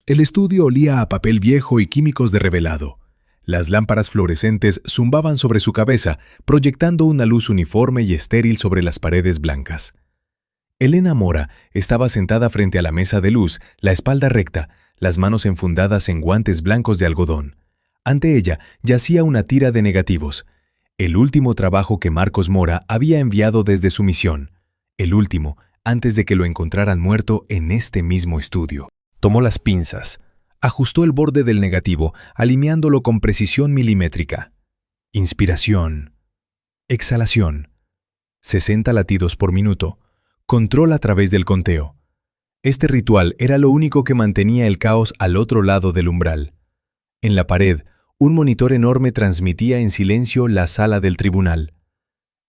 El estudio olía a papel viejo y químicos de revelado. Las lámparas fluorescentes zumbaban sobre su cabeza, proyectando una luz uniforme y estéril sobre las paredes blancas. Elena Mora estaba sentada frente a la mesa de luz, la espalda recta, las manos enfundadas en guantes blancos de algodón. Ante ella yacía una tira de negativos, el último trabajo que Marcos Mora había enviado desde su misión, el último antes de que lo encontraran muerto en este mismo estudio. Tomó las pinzas, ajustó el borde del negativo, alineándolo con precisión milimétrica. Inspiración. Exhalación. 60 latidos por minuto. Control a través del conteo. Este ritual era lo único que mantenía el caos al otro lado del umbral. En la pared, un monitor enorme transmitía en silencio la sala del tribunal.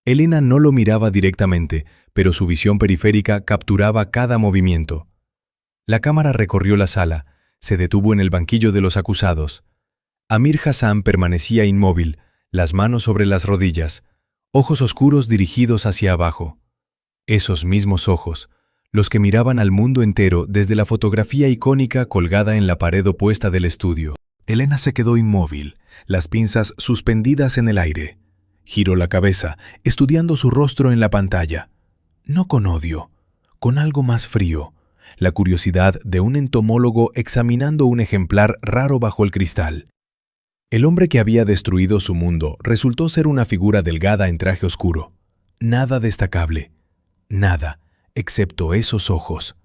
Elena no lo miraba directamente, pero su visión periférica capturaba cada movimiento. La cámara recorrió la sala, se detuvo en el banquillo de los acusados. Amir Hassan permanecía inmóvil, las manos sobre las rodillas, ojos oscuros dirigidos hacia abajo. Esos mismos ojos, los que miraban al mundo entero desde la fotografía icónica colgada en la pared opuesta del estudio. Elena se quedó inmóvil, las pinzas suspendidas en el aire. Giró la cabeza, estudiando su rostro en la pantalla. No con odio, con algo más frío. La curiosidad de un entomólogo examinando un ejemplar raro bajo el cristal. El hombre que había destruido su mundo resultó ser una figura delgada en traje oscuro. Nada destacable. Nada, excepto esos ojos.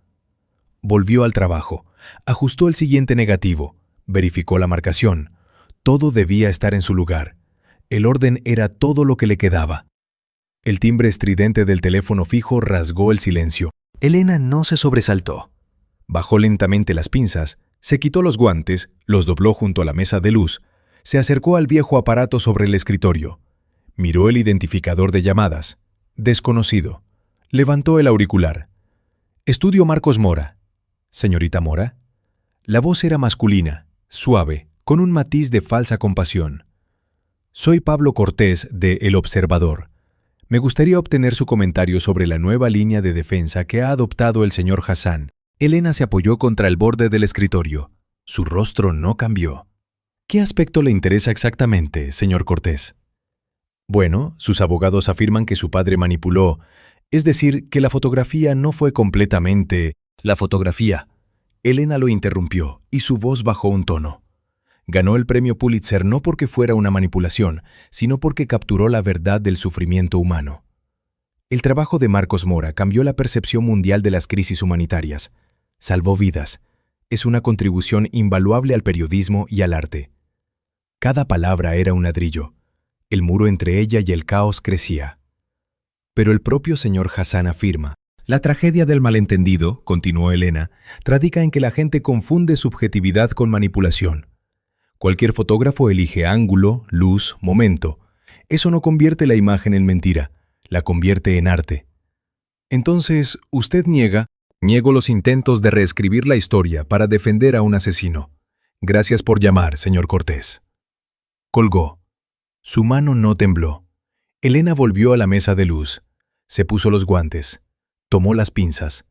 Volvió al trabajo, ajustó el siguiente negativo, verificó la marcación. Todo debía estar en su lugar. El orden era todo lo que le quedaba. El timbre estridente del teléfono fijo rasgó el silencio. Elena no se sobresaltó. Bajó lentamente las pinzas, se quitó los guantes, los dobló junto a la mesa de luz, se acercó al viejo aparato sobre el escritorio. Miró el identificador de llamadas. Desconocido. Levantó el auricular. Estudio Marcos Mora. ¿Señorita Mora? La voz era masculina, suave, con un matiz de falsa compasión. Soy Pablo Cortés, de El Observador. Me gustaría obtener su comentario sobre la nueva línea de defensa que ha adoptado el señor Hassan. Elena se apoyó contra el borde del escritorio. Su rostro no cambió. ¿Qué aspecto le interesa exactamente, señor Cortés? Bueno, sus abogados afirman que su padre manipuló, es decir, que la fotografía no fue completamente... La fotografía. Elena lo interrumpió y su voz bajó un tono. Ganó el premio Pulitzer no porque fuera una manipulación, sino porque capturó la verdad del sufrimiento humano. El trabajo de Marcos Mora cambió la percepción mundial de las crisis humanitarias. Salvó vidas. Es una contribución invaluable al periodismo y al arte. Cada palabra era un ladrillo. El muro entre ella y el caos crecía. Pero el propio señor Hassan afirma: la tragedia del malentendido, continuó Elena, radica en que la gente confunde subjetividad con manipulación. Cualquier fotógrafo elige ángulo, luz, momento. Eso no convierte la imagen en mentira, la convierte en arte. Entonces, usted niega... Niego los intentos de reescribir la historia para defender a un asesino. Gracias por llamar, señor Cortés. Colgó. Su mano no tembló. Elena volvió a la mesa de luz. Se puso los guantes. Tomó las pinzas.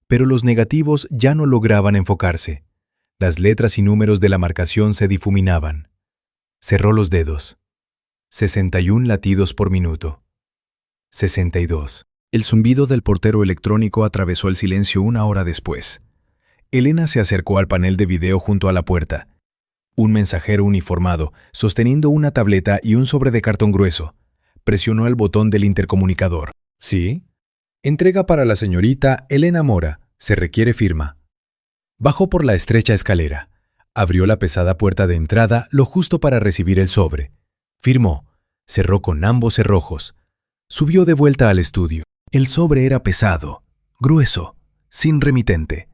Pero los negativos ya no lograban enfocarse. Las letras y números de la marcación se difuminaban. Cerró los dedos. 61 latidos por minuto. 62. El zumbido del portero electrónico atravesó el silencio una hora después. Elena se acercó al panel de video junto a la puerta. Un mensajero uniformado, sosteniendo una tableta y un sobre de cartón grueso, presionó el botón del intercomunicador. ¿Sí? Entrega para la señorita Elena Mora. Se requiere firma. Bajó por la estrecha escalera. Abrió la pesada puerta de entrada lo justo para recibir el sobre. Firmó. Cerró con ambos cerrojos. Subió de vuelta al estudio. El sobre era pesado, grueso, sin remitente.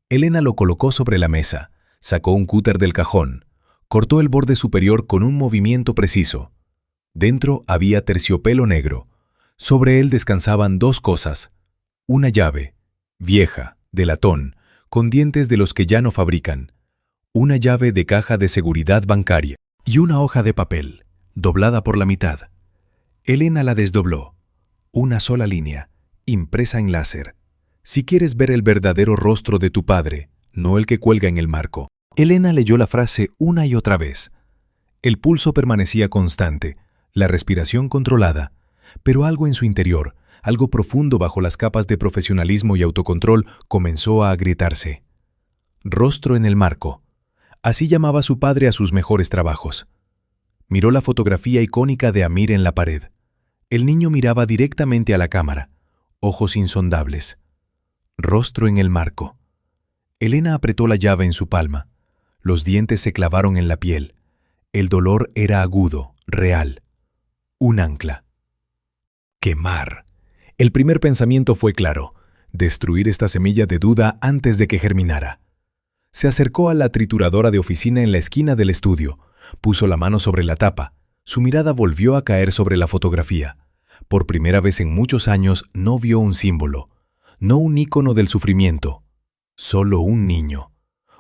Elena lo colocó sobre la mesa, sacó un cúter del cajón, cortó el borde superior con un movimiento preciso. Dentro había terciopelo negro. Sobre él descansaban dos cosas. Una llave, vieja, de latón, con dientes de los que ya no fabrican. Una llave de caja de seguridad bancaria y una hoja de papel, doblada por la mitad. Elena la desdobló. Una sola línea, impresa en láser. Si quieres ver el verdadero rostro de tu padre, no el que cuelga en el marco. Elena leyó la frase una y otra vez. El pulso permanecía constante, la respiración controlada, pero algo en su interior, algo profundo bajo las capas de profesionalismo y autocontrol, comenzó a agrietarse. Rostro en el marco. Así llamaba su padre a sus mejores trabajos. Miró la fotografía icónica de Amir en la pared. El niño miraba directamente a la cámara, ojos insondables. Rostro en el marco. Elena apretó la llave en su palma. Los dientes se clavaron en la piel. El dolor era agudo, real. Un ancla. Quemar. El primer pensamiento fue claro: destruir esta semilla de duda antes de que germinara. Se acercó a la trituradora de oficina en la esquina del estudio. Puso la mano sobre la tapa. Su mirada volvió a caer sobre la fotografía. Por primera vez en muchos años no vio un símbolo, no un ícono del sufrimiento, solo un niño.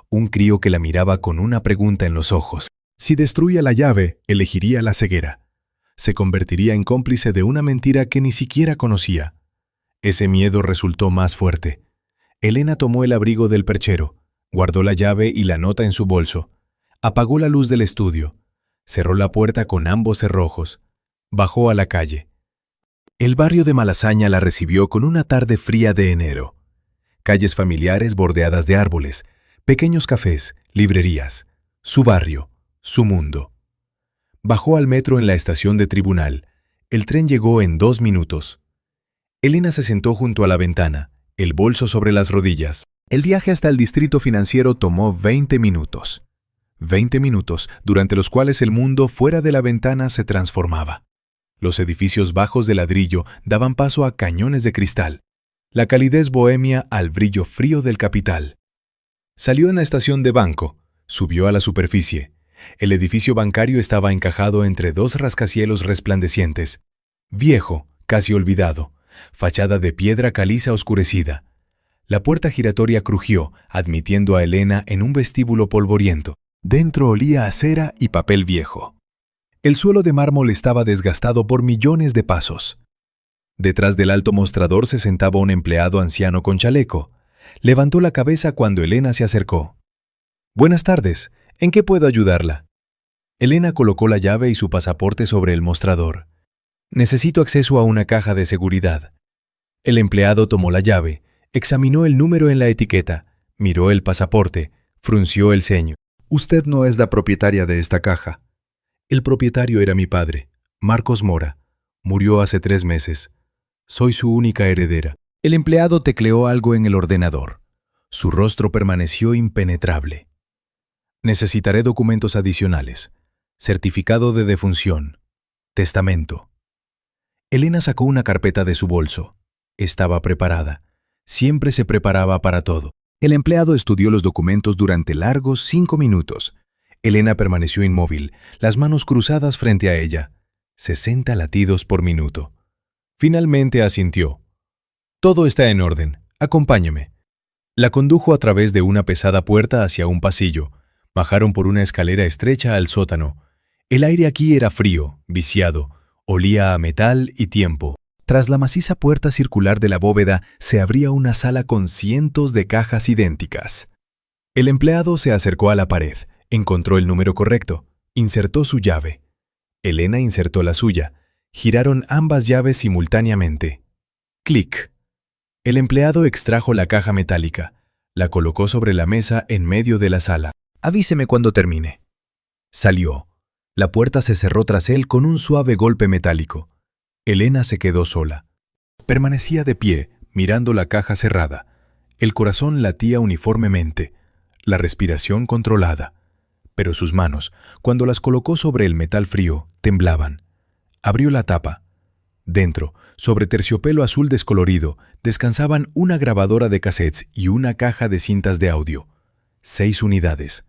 Un crío que la miraba con una pregunta en los ojos. Si destruía la llave, elegiría la ceguera. Se convertiría en cómplice de una mentira que ni siquiera conocía. Ese miedo resultó más fuerte. Elena tomó el abrigo del perchero, guardó la llave y la nota en su bolso, apagó la luz del estudio, cerró la puerta con ambos cerrojos, bajó a la calle. El barrio de Malasaña la recibió con una tarde fría de enero. Calles familiares bordeadas de árboles, pequeños cafés, librerías, su barrio, su mundo. Bajó al metro en la estación de Tribunal. El tren llegó en 2 minutos. Elena se sentó junto a la ventana, el bolso sobre las rodillas. El viaje hasta el distrito financiero tomó 20 minutos. 20 minutos durante los cuales el mundo fuera de la ventana se transformaba. Los edificios bajos de ladrillo daban paso a cañones de cristal, la calidez bohemia al brillo frío del capital. Salió en la estación de banco, subió a la superficie. El edificio bancario estaba encajado entre 2 rascacielos resplandecientes. Viejo, casi olvidado, fachada de piedra caliza oscurecida. La puerta giratoria crujió, admitiendo a Elena en un vestíbulo polvoriento. Dentro olía a cera y papel viejo. El suelo de mármol estaba desgastado por millones de pasos. Detrás del alto mostrador se sentaba un empleado anciano con chaleco. Levantó la cabeza cuando Elena se acercó. «Buenas tardes. ¿En qué puedo ayudarla?» Elena colocó la llave y su pasaporte sobre el mostrador. «Necesito acceso a una caja de seguridad». El empleado tomó la llave, examinó el número en la etiqueta, miró el pasaporte, frunció el ceño. «Usted no es la propietaria de esta caja». «El propietario era mi padre, Marcos Mora. Murió hace 3 meses. Soy su única heredera». El empleado tecleó algo en el ordenador. Su rostro permaneció impenetrable. «Necesitaré documentos adicionales. Certificado de defunción. Testamento». Elena sacó una carpeta de su bolso. Estaba preparada. Siempre se preparaba para todo. El empleado estudió los documentos durante largos 5 minutos. Elena permaneció inmóvil, las manos cruzadas frente a ella. 60 latidos por minuto. Finalmente asintió. «Todo está en orden. Acompáñeme». La condujo a través de una pesada puerta hacia un pasillo. Bajaron por una escalera estrecha al sótano. El aire aquí era frío, viciado, olía a metal y tiempo. Tras la maciza puerta circular de la bóveda se abría una sala con cientos de cajas idénticas. El empleado se acercó a la pared, encontró el número correcto, insertó su llave. Elena insertó la suya. Giraron ambas llaves simultáneamente. Clic. El empleado extrajo la caja metálica, la colocó sobre la mesa en medio de la sala. «Avíseme cuando termine». Salió. La puerta se cerró tras él con un suave golpe metálico. Elena se quedó sola. Permanecía de pie, mirando la caja cerrada. El corazón latía uniformemente, la respiración controlada. Pero sus manos, cuando las colocó sobre el metal frío, temblaban. Abrió la tapa. Dentro, sobre terciopelo azul descolorido, descansaban una grabadora de cassettes y una caja de cintas de audio. 6 unidades.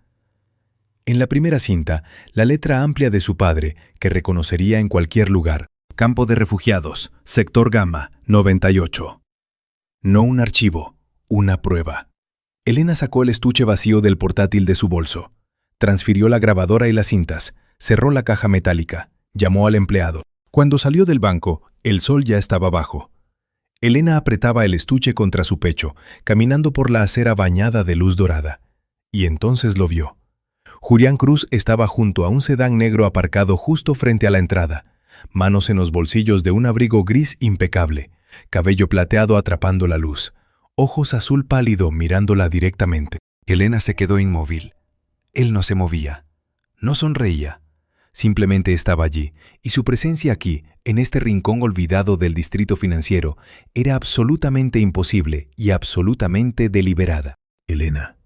En la primera cinta, la letra amplia de su padre, que reconocería en cualquier lugar. Campo de Refugiados, Sector Gamma, 98. No un archivo, una prueba. Elena sacó el estuche vacío del portátil de su bolso. Transfirió la grabadora y las cintas, cerró la caja metálica, llamó al empleado. Cuando salió del banco, el sol ya estaba bajo. Elena apretaba el estuche contra su pecho, caminando por la acera bañada de luz dorada. Y entonces lo vio. Julián Cruz estaba junto a un sedán negro aparcado justo frente a la entrada, manos en los bolsillos de un abrigo gris impecable, cabello plateado atrapando la luz, ojos azul pálido mirándola directamente. Elena se quedó inmóvil. Él no se movía, no sonreía. Simplemente estaba allí, y su presencia aquí, en este rincón olvidado del distrito financiero, era absolutamente imposible y absolutamente deliberada. Elena.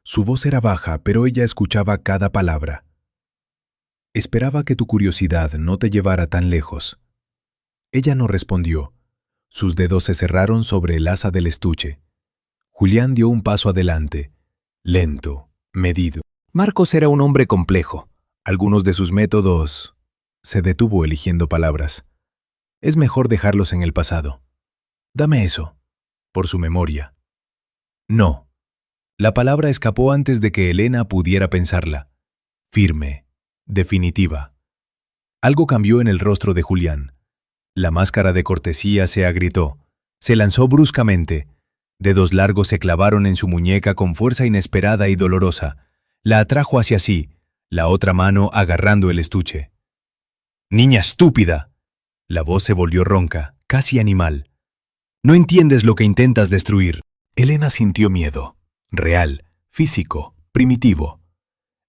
Su voz era baja, pero ella escuchaba cada palabra. Esperaba que tu curiosidad no te llevara tan lejos. Ella no respondió. Sus dedos se cerraron sobre el asa del estuche. Julián dio un paso adelante, lento, medido. Marcos era un hombre complejo. Algunos de sus métodos... Se detuvo eligiendo palabras. Es mejor dejarlos en el pasado. Dame eso, por su memoria. No. La palabra escapó antes de que Elena pudiera pensarla. Firme, definitiva. Algo cambió en el rostro de Julián. La máscara de cortesía se agrietó. Se lanzó bruscamente. Dedos largos se clavaron en su muñeca con fuerza inesperada y dolorosa. La atrajo hacia sí, la otra mano agarrando el estuche. ¡Niña estúpida! La voz se volvió ronca, casi animal. No entiendes lo que intentas destruir. Elena sintió miedo. Real, físico, primitivo.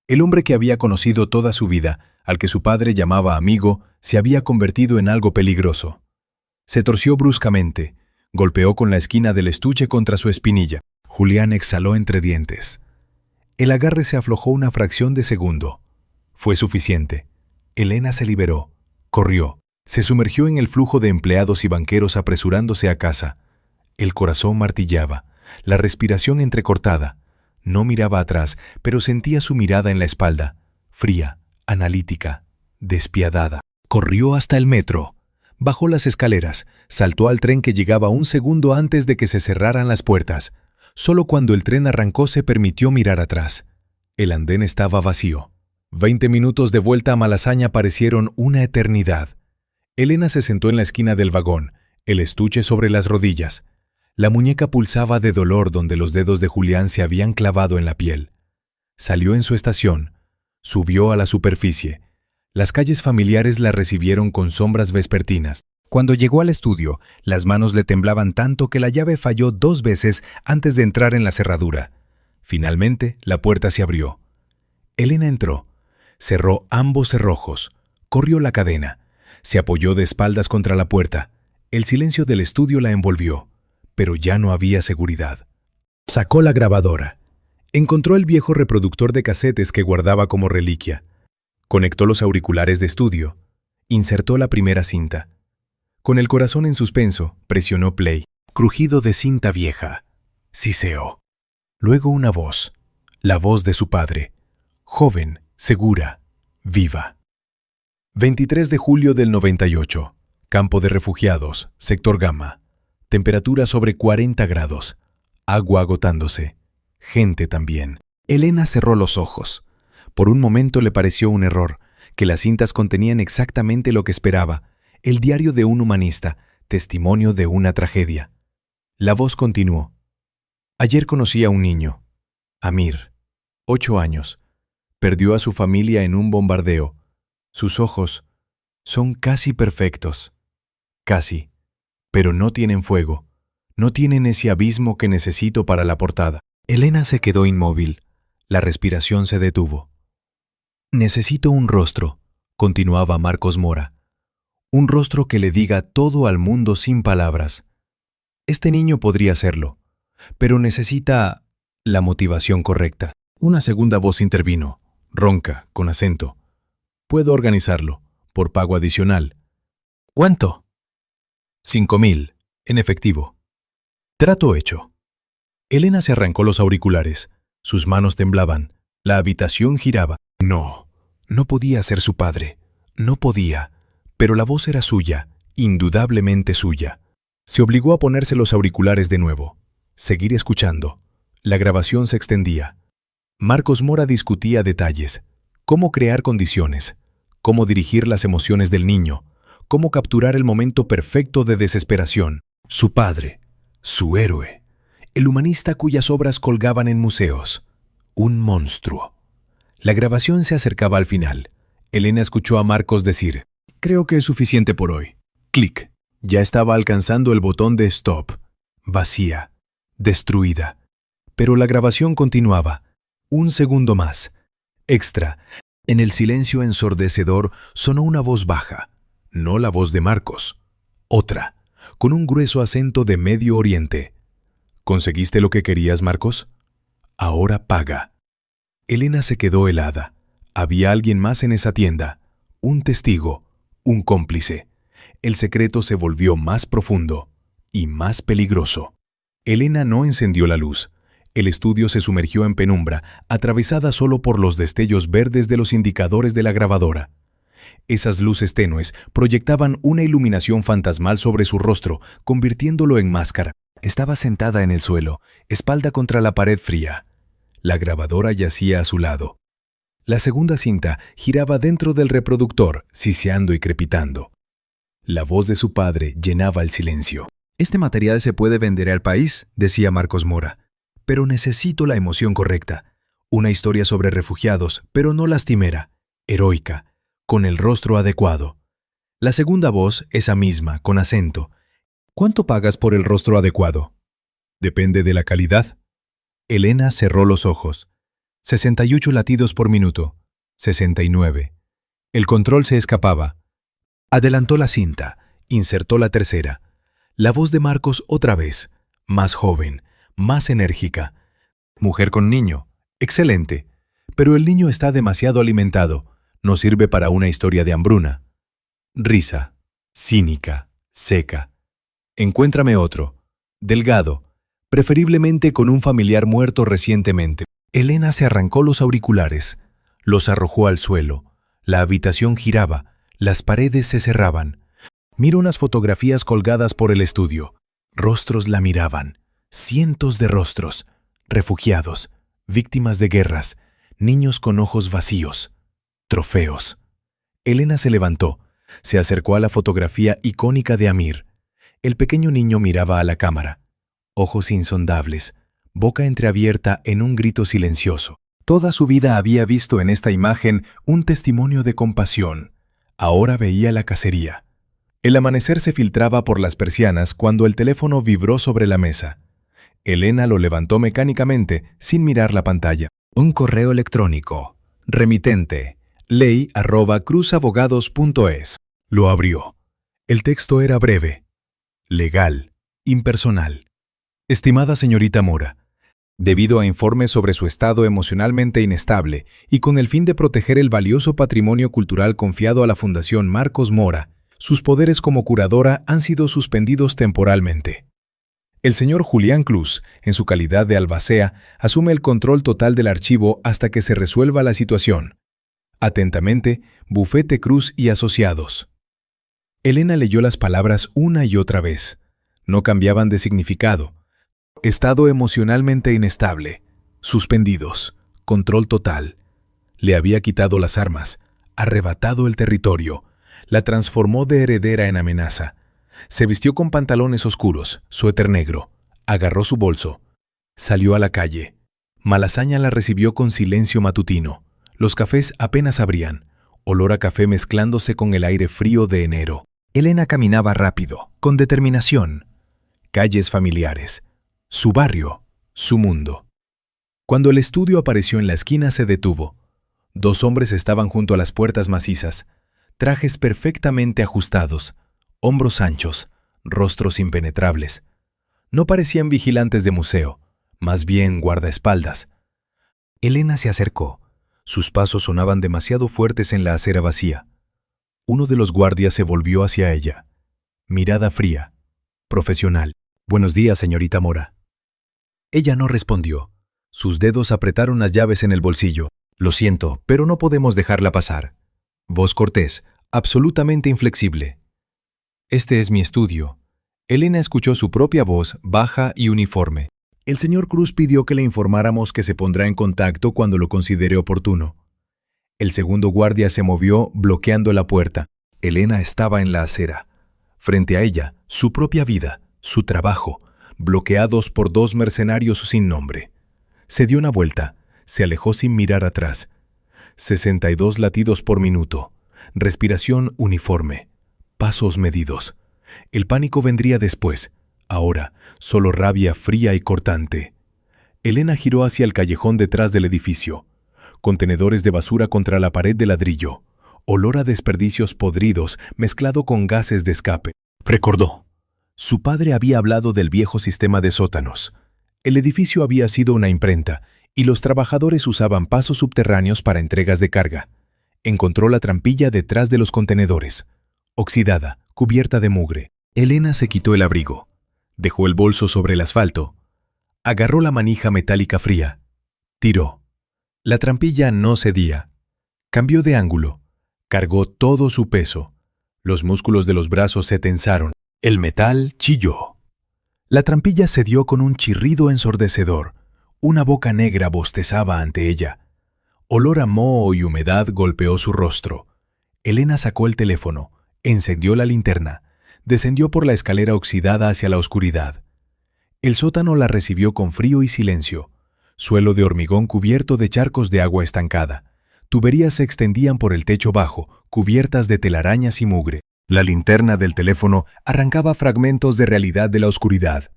El hombre que había conocido toda su vida, al que su padre llamaba amigo, se había convertido en algo peligroso. Se torció bruscamente, golpeó con la esquina del estuche contra su espinilla. Julián exhaló entre dientes. El agarre se aflojó una fracción de segundo. Fue suficiente. Elena se liberó, corrió, se sumergió en el flujo de empleados y banqueros apresurándose a casa. El corazón martillaba, la respiración entrecortada. No miraba atrás, pero sentía su mirada en la espalda, fría, analítica, despiadada. Corrió hasta el metro. Bajó las escaleras, saltó al tren que llegaba un segundo antes de que se cerraran las puertas. Solo cuando el tren arrancó se permitió mirar atrás. El andén estaba vacío. 20 minutos de vuelta a Malasaña parecieron una eternidad. Elena se sentó en la esquina del vagón, el estuche sobre las rodillas. La muñeca pulsaba de dolor donde los dedos de Julián se habían clavado en la piel. Salió en su estación. Subió a la superficie. Las calles familiares la recibieron con sombras vespertinas. Cuando llegó al estudio, las manos le temblaban tanto que la llave falló 2 veces antes de entrar en la cerradura. Finalmente, la puerta se abrió. Elena entró. Cerró ambos cerrojos. Corrió la cadena. Se apoyó de espaldas contra la puerta. El silencio del estudio la envolvió, pero ya no había seguridad. Sacó la grabadora. Encontró el viejo reproductor de casetes que guardaba como reliquia. Conectó los auriculares de estudio. Insertó la primera cinta. Con el corazón en suspenso, presionó play. Crujido de cinta vieja. Siseó. Luego una voz. La voz de su padre. Joven, segura, viva. 23 de julio del 98. Campo de refugiados, sector Gamma. Temperatura sobre 40 grados. Agua agotándose. Gente también. Elena cerró los ojos. Por un momento le pareció un error, que las cintas contenían exactamente lo que esperaba, el diario de un humanista, testimonio de una tragedia. La voz continuó. Ayer conocí a un niño, Amir, 8 años. Perdió a su familia en un bombardeo. Sus ojos son casi perfectos. Casi. Pero no tienen fuego. No tienen ese abismo que necesito para la portada. Elena se quedó inmóvil. La respiración se detuvo. Necesito un rostro, continuaba Marcos Mora. Un rostro que le diga todo al mundo sin palabras. Este niño podría hacerlo, pero necesita la motivación correcta. Una segunda voz intervino, ronca, con acento. Puedo organizarlo, por pago adicional. ¿Cuánto? 5.000, en efectivo. Trato hecho. Elena se arrancó los auriculares. Sus manos temblaban. La habitación giraba. No podía ser su padre. No podía. Pero la voz era suya, indudablemente suya. Se obligó a ponerse los auriculares de nuevo. Seguir escuchando. La grabación se extendía. Marcos Mora discutía detalles. Cómo crear condiciones. Cómo dirigir las emociones del niño. Cómo capturar el momento perfecto de desesperación. Su padre, su héroe, el humanista cuyas obras colgaban en museos. Un monstruo. La grabación se acercaba al final. Elena escuchó a Marcos decir: «Creo que es suficiente por hoy». Clic. Ya estaba alcanzando el botón de stop. Vacía. Destruida. Pero la grabación continuaba. Un segundo más. Extra. En el silencio ensordecedor sonó una voz baja. No la voz de Marcos. Otra, con un grueso acento de Medio Oriente. ¿Conseguiste lo que querías, Marcos? Ahora paga. Elena se quedó helada. Había alguien más en esa tienda. Un testigo. Un cómplice. El secreto se volvió más profundo y más peligroso. Elena no encendió la luz. El estudio se sumergió en penumbra, atravesada solo por los destellos verdes de los indicadores de la grabadora. Esas luces tenues proyectaban una iluminación fantasmal sobre su rostro, convirtiéndolo en máscara. Estaba sentada en el suelo, espalda contra la pared fría. La grabadora yacía a su lado. La segunda cinta giraba dentro del reproductor, siseando y crepitando. La voz de su padre llenaba el silencio. «Este material se puede vender al país», decía Marcos Mora. «Pero necesito la emoción correcta. Una historia sobre refugiados, pero no lastimera, heroica, con el rostro adecuado». La segunda voz, esa misma, con acento. «¿Cuánto pagas por el rostro adecuado?» «Depende de la calidad». Elena cerró los ojos. 68 latidos por minuto. 69. El control se escapaba. Adelantó la cinta, insertó la tercera. La voz de Marcos otra vez, más joven, más enérgica. «Mujer con niño. Excelente. Pero el niño está demasiado alimentado. No sirve para una historia de hambruna». Risa. Cínica. Seca. «Encuéntrame otro. Delgado. Preferiblemente con un familiar muerto recientemente». Elena se arrancó los auriculares. Los arrojó al suelo. La habitación giraba. Las paredes se cerraban. Miró unas fotografías colgadas por el estudio. Rostros la miraban. Cientos de rostros. Refugiados. Víctimas de guerras. Niños con ojos vacíos. Trofeos. Elena se levantó. Se acercó a la fotografía icónica de Amir. El pequeño niño miraba a la cámara. Ojos insondables. Boca entreabierta en un grito silencioso. Toda su vida había visto en esta imagen un testimonio de compasión. Ahora veía la cacería. El amanecer se filtraba por las persianas cuando el teléfono vibró sobre la mesa. Elena lo levantó mecánicamente, sin mirar la pantalla. Un correo electrónico. Remitente. ley@cruzabogados.es. Lo abrió. El texto era breve. Legal. Impersonal. Estimada señorita Mora, debido a informes sobre su estado emocionalmente inestable y con el fin de proteger el valioso patrimonio cultural confiado a la Fundación Marcos Mora, sus poderes como curadora han sido suspendidos temporalmente. El señor Julián Cruz, en su calidad de albacea, asume el control total del archivo hasta que se resuelva la situación. Atentamente, Bufete Cruz y Asociados. Elena leyó las palabras una y otra vez. No cambiaban de significado. Estado emocionalmente inestable. Suspendidos. Control total. Le había quitado las armas, arrebatado el territorio, la transformó de heredera en amenaza. Se vistió con pantalones oscuros, suéter negro, agarró su bolso. Salió a la calle. Malasaña la recibió con silencio matutino. Los cafés apenas abrían, olor a café mezclándose con el aire frío de enero. Elena caminaba rápido, con determinación. Calles familiares. Su barrio, su mundo. Cuando el estudio apareció en la esquina se detuvo. Dos hombres estaban junto a las puertas macizas, trajes perfectamente ajustados, hombros anchos, rostros impenetrables. No parecían vigilantes de museo, más bien guardaespaldas. Elena se acercó. Sus pasos sonaban demasiado fuertes en la acera vacía. Uno de los guardias se volvió hacia ella. Mirada fría, profesional. «Buenos días, señorita Mora». Ella no respondió. Sus dedos apretaron las llaves en el bolsillo. «Lo siento, pero no podemos dejarla pasar». Voz cortés, absolutamente inflexible. «Este es mi estudio». Elena escuchó su propia voz, baja y uniforme. «El señor Cruz pidió que le informáramos que se pondrá en contacto cuando lo considere oportuno». El segundo guardia se movió, bloqueando la puerta. Elena estaba en la acera. Frente a ella, su propia vida, su trabajo, bloqueados por 2 mercenarios sin nombre. Se dio una vuelta, se alejó sin mirar atrás. 62 latidos por minuto, respiración uniforme, pasos medidos. El pánico vendría después, ahora solo rabia fría y cortante. Elena giró hacia el callejón detrás del edificio. Contenedores de basura contra la pared de ladrillo. Olor a desperdicios podridos mezclado con gases de escape. Recordó. Su padre había hablado del viejo sistema de sótanos. El edificio había sido una imprenta y los trabajadores usaban pasos subterráneos para entregas de carga. Encontró la trampilla detrás de los contenedores, oxidada, cubierta de mugre. Elena se quitó el abrigo. Dejó el bolso sobre el asfalto. Agarró la manija metálica fría. Tiró. La trampilla no cedía. Cambió de ángulo. Cargó todo su peso. Los músculos de los brazos se tensaron. El metal chilló. La trampilla cedió con un chirrido ensordecedor. Una boca negra bostezaba ante ella. Olor a moho y humedad golpeó su rostro. Elena sacó el teléfono, encendió la linterna, descendió por la escalera oxidada hacia la oscuridad. El sótano la recibió con frío y silencio. Suelo de hormigón cubierto de charcos de agua estancada. Tuberías se extendían por el techo bajo, cubiertas de telarañas y mugre. La linterna del teléfono arrancaba fragmentos de realidad de la oscuridad.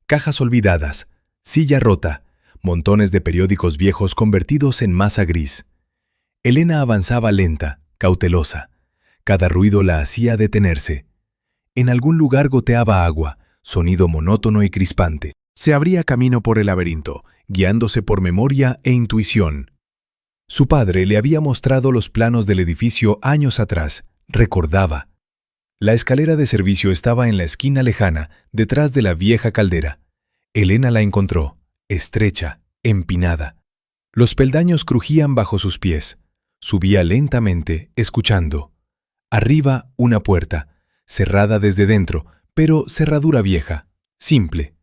Cajas olvidadas, silla rota, montones de periódicos viejos convertidos en masa gris. Elena avanzaba lenta, cautelosa. Cada ruido la hacía detenerse. En algún lugar goteaba agua, sonido monótono y crispante. Se abría camino por el laberinto, guiándose por memoria e intuición. Su padre le había mostrado los planos del edificio años atrás. Recordaba. La escalera de servicio estaba en la esquina lejana, detrás de la vieja caldera. Elena la encontró, estrecha, empinada. Los peldaños crujían bajo sus pies. Subía lentamente, escuchando. Arriba, una puerta, cerrada desde dentro, pero cerradura vieja, simple.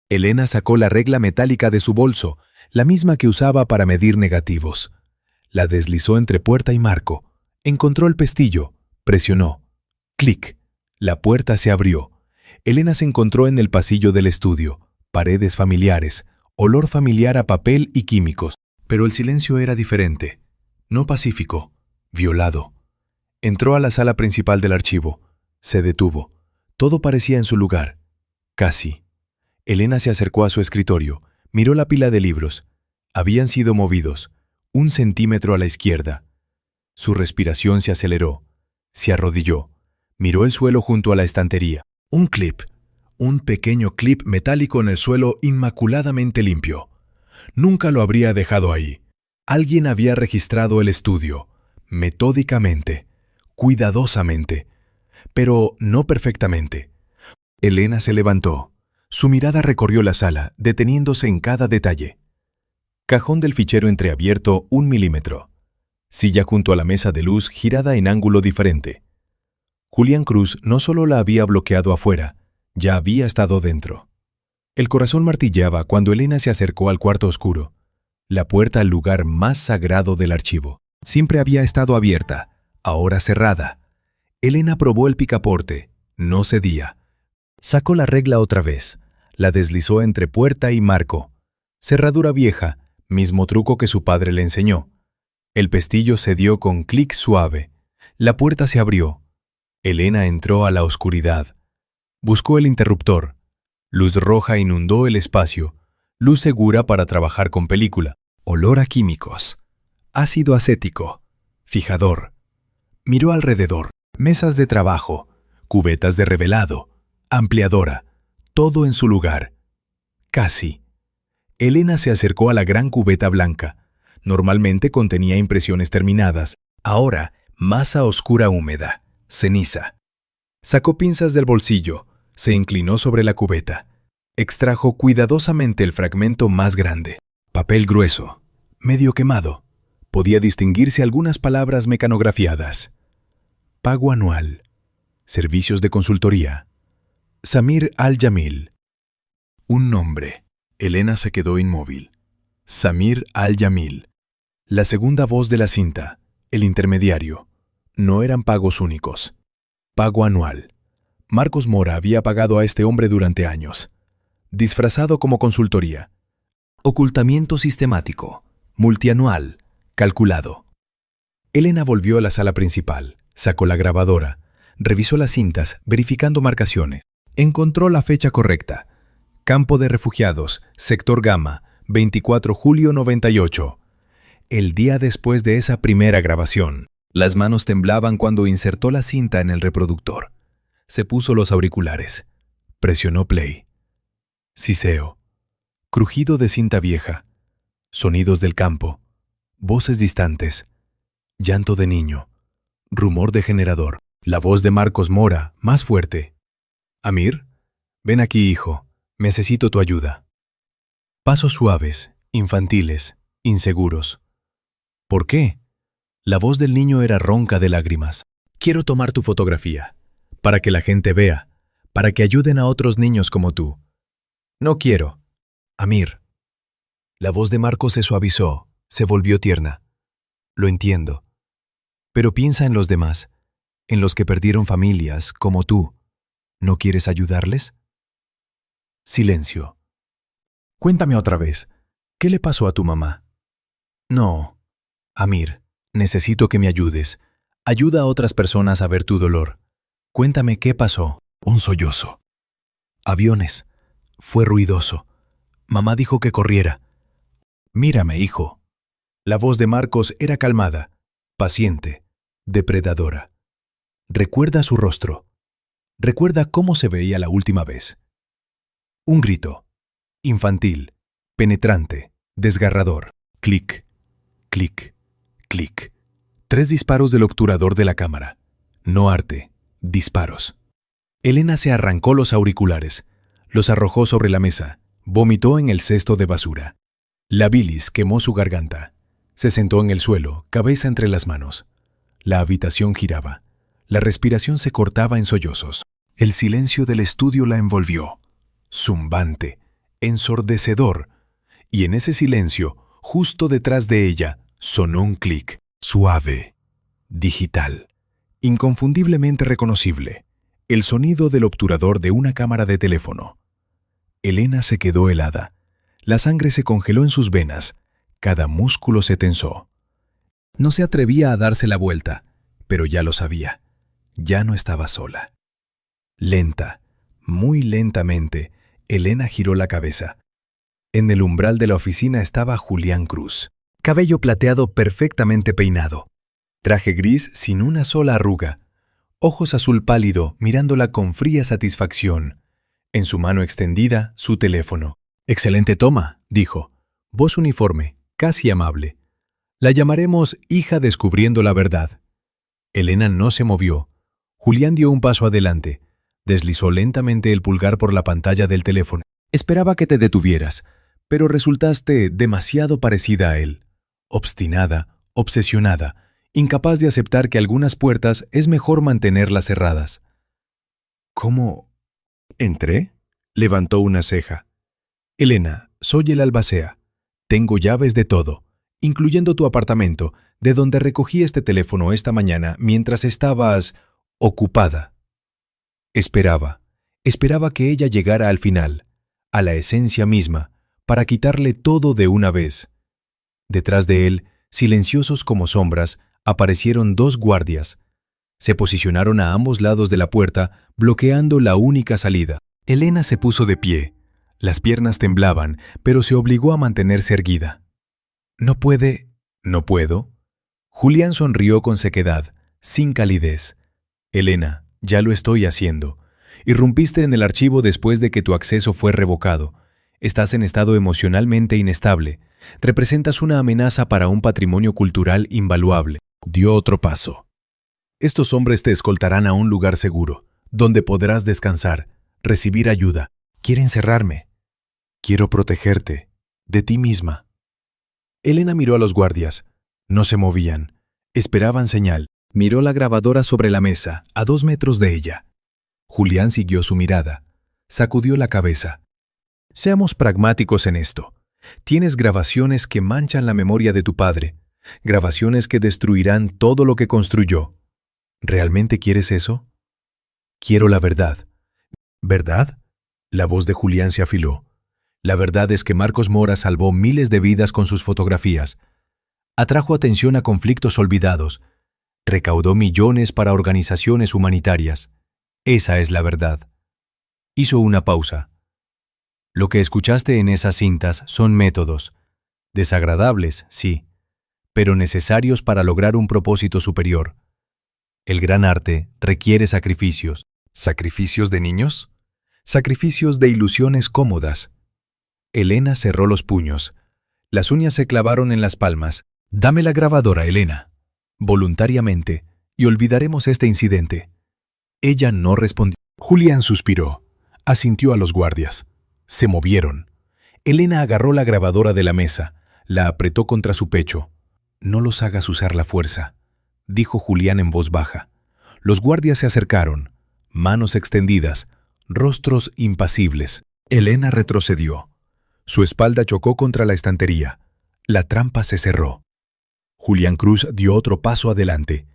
Elena sacó la regla metálica de su bolso, la misma que usaba para medir negativos. La deslizó entre puerta y marco. Encontró el pestillo, presionó. Clic. La puerta se abrió. Elena se encontró en el pasillo del estudio. Paredes familiares, olor familiar a papel y químicos. Pero el silencio era diferente. No pacífico, violado. Entró a la sala principal del archivo. Se detuvo. Todo parecía en su lugar. Casi. Elena se acercó a su escritorio. Miró la pila de libros. Habían sido movidos. 1 centímetro a la izquierda. Su respiración se aceleró. Se arrodilló. Miró el suelo junto a la estantería. Un clip. Un pequeño clip metálico en el suelo inmaculadamente limpio. Nunca lo habría dejado ahí. Alguien había registrado el estudio. Metódicamente. Cuidadosamente. Pero no perfectamente. Elena se levantó. Su mirada recorrió la sala, deteniéndose en cada detalle. Cajón del fichero entreabierto 1 milímetro. Silla junto a la mesa de luz girada en ángulo diferente. Julián Cruz no solo la había bloqueado afuera, ya había estado dentro. El corazón martilleaba cuando Elena se acercó al cuarto oscuro, la puerta al lugar más sagrado del archivo. Siempre había estado abierta, ahora cerrada. Elena probó el picaporte, no cedía. Sacó la regla otra vez, la deslizó entre puerta y marco. Cerradura vieja, mismo truco que su padre le enseñó. El pestillo cedió con clic suave. La puerta se abrió. Elena entró a la oscuridad. Buscó el interruptor. Luz roja inundó el espacio. Luz segura para trabajar con película. Olor a químicos. Ácido acético. Fijador. Miró alrededor. Mesas de trabajo. Cubetas de revelado. Ampliadora. Todo en su lugar. Casi. Elena se acercó a la gran cubeta blanca. Normalmente contenía impresiones terminadas. Ahora, masa oscura húmeda. Ceniza. Sacó pinzas del bolsillo, se inclinó sobre la cubeta. Extrajo cuidadosamente el fragmento más grande. Papel grueso, medio quemado. Podía distinguirse algunas palabras mecanografiadas. Pago anual. Servicios de consultoría. Samir Al-Yamil. Un nombre. Elena se quedó inmóvil. Samir Al-Yamil. La segunda voz de la cinta, el intermediario. No eran pagos únicos. Pago anual. Marcos Mora había pagado a este hombre durante años, disfrazado como consultoría. Ocultamiento sistemático, multianual, calculado. Elena volvió a la sala principal, sacó la grabadora, revisó las cintas, verificando marcaciones. Encontró la fecha correcta. Campo de Refugiados, Sector Gamma, 24 julio 98. El día después de esa primera grabación. Las manos temblaban cuando insertó la cinta en el reproductor. Se puso los auriculares. Presionó play. Siseo. Crujido de cinta vieja. Sonidos del campo. Voces distantes. Llanto de niño. Rumor de generador. La voz de Marcos Mora, más fuerte. Amir, ven aquí, hijo. Necesito tu ayuda. Pasos suaves, infantiles, inseguros. ¿Por qué? La voz del niño era ronca de lágrimas. Quiero tomar tu fotografía, para que la gente vea, para que ayuden a otros niños como tú. No quiero. Amir. La voz de Marcos se suavizó, se volvió tierna. Lo entiendo. Pero piensa en los demás, en los que perdieron familias, como tú. ¿No quieres ayudarles? Silencio. Cuéntame otra vez. ¿Qué le pasó a tu mamá? No. Amir, necesito que me ayudes. Ayuda a otras personas a ver tu dolor. Cuéntame qué pasó. Un sollozo. Aviones. Fue ruidoso. Mamá dijo que corriera. Mírame, hijo. La voz de Marcos era calmada, paciente, depredadora. Recuerda su rostro. Recuerda cómo se veía la última vez. Un grito. Infantil, penetrante, desgarrador. Clic, clic, clic. 3 disparos del obturador de la cámara. No arte, disparos. Elena se arrancó los auriculares, los arrojó sobre la mesa, vomitó en el cesto de basura. La bilis quemó su garganta. Se sentó en el suelo, cabeza entre las manos. La habitación giraba. La respiración se cortaba en sollozos. El silencio del estudio la envolvió, zumbante, ensordecedor, y en ese silencio, justo detrás de ella, sonó un clic, suave, digital, inconfundiblemente reconocible, el sonido del obturador de una cámara de teléfono. Elena se quedó helada. La sangre se congeló en sus venas, cada músculo se tensó. No se atrevía a darse la vuelta, pero ya lo sabía. Ya no estaba sola. Lenta, muy lentamente, Elena giró la cabeza. En el umbral de la oficina estaba Julián Cruz. Cabello plateado perfectamente peinado. Traje gris sin una sola arruga. Ojos azul pálido mirándola con fría satisfacción. En su mano extendida, su teléfono. «Excelente toma», dijo. Voz uniforme, casi amable. «La llamaremos hija descubriendo la verdad». Elena no se movió. Julián dio un paso adelante. Deslizó lentamente el pulgar por la pantalla del teléfono. Esperaba que te detuvieras, pero resultaste demasiado parecida a él. Obstinada, obsesionada, incapaz de aceptar que algunas puertas es mejor mantenerlas cerradas. ¿Cómo? ¿Entré? Levantó una ceja. Elena, soy el albacea. Tengo llaves de todo, incluyendo tu apartamento, de donde recogí este teléfono esta mañana mientras estabas ocupada. Esperaba que ella llegara al final, a la esencia misma, para quitarle todo de una vez. Detrás de él, silenciosos como sombras, aparecieron 2 guardias. Se posicionaron a ambos lados de la puerta, bloqueando la única salida. Elena se puso de pie. Las piernas temblaban, pero se obligó a mantenerse erguida. «¿No puede? ¿No puedo?» Julián sonrió con sequedad, sin calidez. «Elena, ya lo estoy haciendo. Irrumpiste en el archivo después de que tu acceso fue revocado. Estás en estado emocionalmente inestable. Representas una amenaza para un patrimonio cultural invaluable». Dio otro paso. «Estos hombres te escoltarán a un lugar seguro, donde podrás descansar, recibir ayuda. Quieren encerrarme. Quiero protegerte, de ti misma». Elena miró a los guardias. No se movían. Esperaban señal. Miró la grabadora sobre la mesa, a 2 metros de ella. Julián siguió su mirada. Sacudió la cabeza. «Seamos pragmáticos en esto. Tienes grabaciones que manchan la memoria de tu padre. Grabaciones que destruirán todo lo que construyó. ¿Realmente quieres eso?» Quiero la verdad. ¿Verdad? La voz de Julián se afiló. La verdad es que Marcos Mora salvó miles de vidas con sus fotografías. Atrajo atención a conflictos olvidados. Recaudó millones para organizaciones humanitarias. Esa es la verdad. Hizo una pausa. Lo que escuchaste en esas cintas son métodos. Desagradables, sí, pero necesarios para lograr un propósito superior. El gran arte requiere sacrificios. ¿Sacrificios de niños? Sacrificios de ilusiones cómodas. Elena cerró los puños. Las uñas se clavaron en las palmas. Dame la grabadora, Elena. Voluntariamente, y olvidaremos este incidente. Ella no respondió. Julián suspiró. Asintió a los guardias. Se movieron. Elena agarró la grabadora de la mesa, la apretó contra su pecho. No los hagas usar la fuerza, dijo Julián en voz baja. Los guardias se acercaron, manos extendidas, rostros impasibles. Elena retrocedió. Su espalda chocó contra la estantería. La trampa se cerró. Julián Cruz dio otro paso adelante.